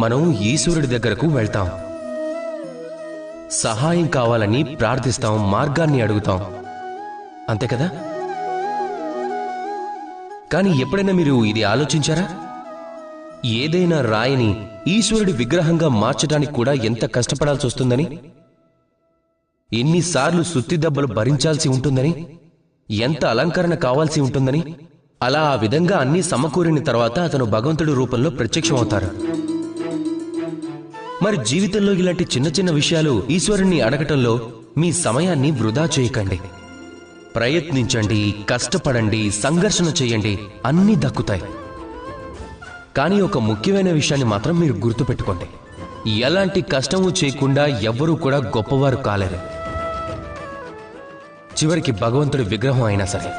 మనం ఈశ్వరుడి దగ్గరకు వెళ్తాం, సహాయం కావాలని ప్రార్థిస్తాం, మార్గాన్ని అడుగుతాం, అంతే కదా? కానీ ఎప్పుడైనా మీరు ఇది ఆలోచించారా? ఏదైనా రాయిని ఈశ్వరుడి విగ్రహంగా మార్చడానికి కూడా ఎంత కష్టపడాల్సి వస్తుందని, ఎన్నిసార్లు సుత్తి దెబ్బలు భరించాల్సి ఉంటుందని, ఎంత అలంకరణ కావాల్సి ఉంటుందని, అలా ఆ విధంగా అన్నీ సమకూరిన తర్వాత అతను భగవంతుడి రూపంలో ప్రత్యక్షమవుతారు. మరి జీవితంలో ఇలాంటి చిన్న చిన్న విషయాలు ఈశ్వరుణ్ణి అడగటంలో మీ సమయాన్ని వృధా చేయకండి. ప్రయత్నించండి, కష్టపడండి, సంఘర్షణ చేయండి, అన్నీ దక్కుతాయి. కానీ ఒక ముఖ్యమైన విషయాన్ని మాత్రం మీరు గుర్తుపెట్టుకోండి, ఎలాంటి కష్టము చేయకుండా ఎవ్వరూ కూడా గొప్పవారు కాలేరు. చివరికి భగవంతుడి విగ్రహం అయినా సరే.